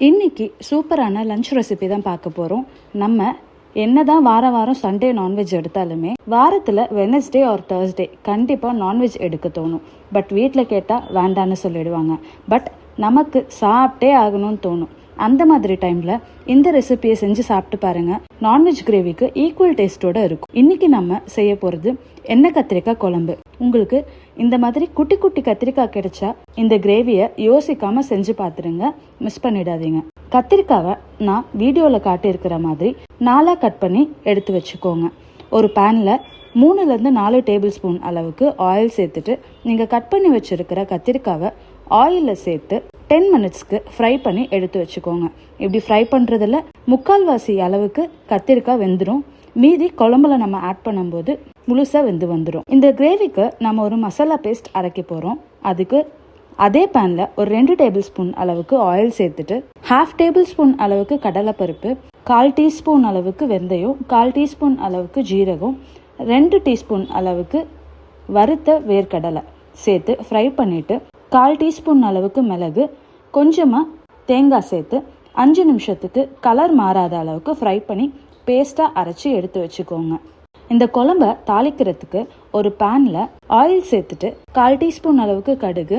இன்னைக்கு சூப்பரான lunch recipe தான் பார்க்க போகிறோம். நம்ம என்னதான் வாரம் சண்டே நான்வெஜ் எடுத்தாலுமே வாரத்தில் வெனஸ்டே ஆர் தேர்ஸ்டே கண்டிப்பாக நான்வெஜ் எடுக்க தோணும். பட் வீட்டில் கேட்டால் வேண்டான்னு சொல்லிடுவாங்க. பட் நமக்கு சாப்பிட்டே ஆகணும்னு தோணும். அந்த மாதிரி டைமில் இந்த ரெசிபியை செஞ்சு சாப்பிட்டு பாருங்கள். நான்வெஜ் கிரேவிக்கு ஈக்குவல் டேஸ்ட்டோடு இருக்கும். இன்றைக்கி நம்ம செய்ய போகிறது எண்ணெய் கத்திரிக்காய் குழம்பு. உங்களுக்கு இந்த மாதிரி குட்டி குட்டி கத்திரிக்காய் கிடைச்சா இந்த கிரேவியை யோசிக்காமல் செஞ்சு பார்த்துருங்க, மிஸ் பண்ணிடாதீங்க. கத்திரிக்காவை நான் வீடியோவில் காட்டியிருக்கிற மாதிரி 4 கட் பண்ணி எடுத்து வச்சுக்கோங்க. ஒரு பேனில் 3லேருந்து 4 டேபிள் ஸ்பூன் அளவுக்கு ஆயில் சேர்த்துட்டு நீங்கள் கட் பண்ணி வச்சுருக்கிற கத்திரிக்காவை ஆயிலில் சேர்த்து 10 மினிட்ஸ்க்கு ஃப்ரை பண்ணி எடுத்து வச்சுக்கோங்க. இப்படி ஃப்ரை பண்ணுறதுல 3/4 அளவுக்கு கத்திரிக்காய் வெந்துடும். மீதி குழம்புல நம்ம ஆட் பண்ணும்போது முழுசாக வெந்து வந்துடும். இந்த கிரேவிக்கு நம்ம ஒரு மசாலா பேஸ்ட் அரைக்க போகிறோம். அதுக்கு அதே பேனில் ஒரு 2 டேபிள் ஸ்பூன் அளவுக்கு ஆயில் சேர்த்துட்டு 1/2 டேபிள் ஸ்பூன் அளவுக்கு கடலைப்பருப்பு, 1/4 டீஸ்பூன் அளவுக்கு வெந்தயம், 1/4 டீஸ்பூன் அளவுக்கு ஜீரகம், 2 டீஸ்பூன் அளவுக்கு வறுத்த வேர்க்கடலை சேர்த்து ஃப்ரை பண்ணிவிட்டு 1/4 டீஸ்பூன் அளவுக்கு மிளகு, கொஞ்சமாக தேங்காய் சேர்த்து 5 நிமிஷத்துக்கு கலர் மாறாத அளவுக்கு ஃப்ரை பண்ணி பேஸ்ட்டாக அரைச்சி எடுத்து வச்சுக்கோங்க. இந்த குழம்பை தாளிக்கிறதுக்கு ஒரு பேனில் ஆயில் சேர்த்துட்டு 1/4 டீஸ்பூன் அளவுக்கு கடுகு,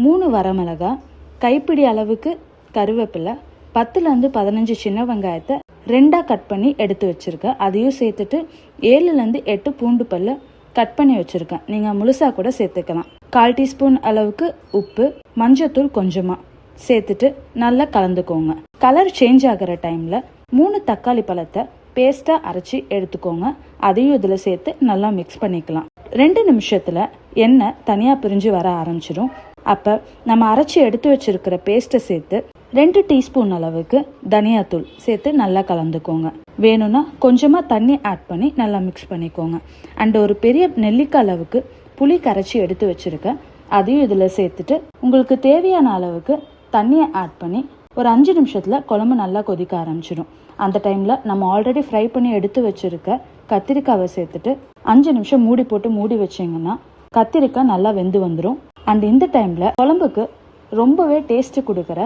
3 வரமிளகாய், கைப்பிடி அளவுக்கு கருவேப்பிலை, 10லேருந்து 15 சின்ன வெங்காயத்தை 2ஆக கட் பண்ணி எடுத்து வச்சுருக்கேன். அதையும் சேர்த்துட்டு 7லேருந்து 8 பூண்டு பல்ல கட் பண்ணி வச்சுருக்கேன். நீங்கள் முழுசாக கூட சேர்த்துக்கலாம். 1/4 டீஸ்பூன் அளவுக்கு உப்பு, மஞ்சத்தூள் கொஞ்சமாக சேர்த்துட்டு நல்லா கலந்துக்கோங்க. கலர் சேஞ்ச் ஆகிற டைமில் 3 தக்காளி பழத்தை பேஸ்ட்டாக அரைச்சி எடுத்துக்கோங்க. அதையும் இதில் சேர்த்து நல்லா மிக்ஸ் பண்ணிக்கலாம். 2 நிமிஷத்தில் எண்ணெய் தனியாக பிரிஞ்சு வர ஆரம்பிச்சிடும். அப்போ நம்ம அரைச்சி எடுத்து வச்சிருக்கிற பேஸ்ட்டை சேர்த்து 2 டீஸ்பூன் அளவுக்கு தனியாத்தூள் சேர்த்து நல்லா கலந்துக்கோங்க. வேணும்னா கொஞ்சமாக தண்ணி ஆட் பண்ணி நல்லா மிக்ஸ் பண்ணிக்கோங்க. அண்ட் ஒரு பெரிய நெல்லிக்காய் அளவுக்கு புளி கரைச்சி எடுத்து வச்சுருக்கேன். அதையும் இதில் சேர்த்துட்டு உங்களுக்கு தேவையான அளவுக்கு தண்ணியை ஆட் பண்ணி ஒரு 5 நிமிஷத்தில் குழம்பு நல்லா கொதிக்க ஆரம்பிச்சிடும். அந்த டைமில் நம்ம ஆல்ரெடி ஃப்ரை பண்ணி எடுத்து வச்சுருக்க கத்திரிக்காவை சேர்த்துட்டு 5 நிமிஷம் மூடி போட்டு மூடி வச்சிங்கன்னா கத்திரிக்காய் நல்லா வெந்து வந்துடும். அண்ட் இந்த டைமில் குழம்புக்கு ரொம்பவே டேஸ்ட்டு கொடுக்குற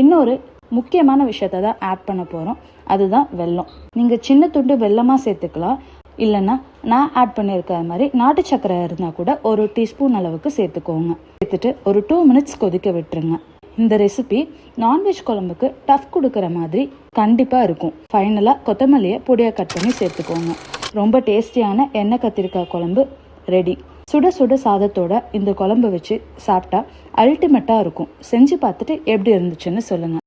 இன்னொரு முக்கியமான விஷயத்தை தான் ஆட் பண்ண போகிறோம். அதுதான் வெல்லம். நீங்கள் சின்ன துண்டு வெல்லமாக சேர்த்துக்கலாம். இல்லைன்னா நான் ஆட் பண்ணியிருக்கிற மாதிரி நாட்டு சக்கரை இருந்தால் கூட ஒரு டீஸ்பூன் அளவுக்கு சேர்த்துக்கோங்க. சேர்த்துட்டு ஒரு 2 மினிட்ஸ் கொதிக்க விட்டுருங்க. இந்த ரெசிபி நான்வெஜ் குழம்புக்கு டஃப் கொடுக்குற மாதிரி கண்டிப்பாக இருக்கும். ஃபைனலாக கொத்தமல்லியை பொடியாக கட் பண்ணி சேர்த்துக்கோங்க. ரொம்ப டேஸ்டியான எண்ணெய் கத்திரிக்காய் குழம்பு ரெடி. சுட சுட சாதத்தோட இந்த குழம்பு வச்சு சாப்பிட்டா அல்டிமேட்டாக இருக்கும். செஞ்சு பார்த்துட்டு எப்படி இருந்துச்சுன்னு சொல்லுங்கள்.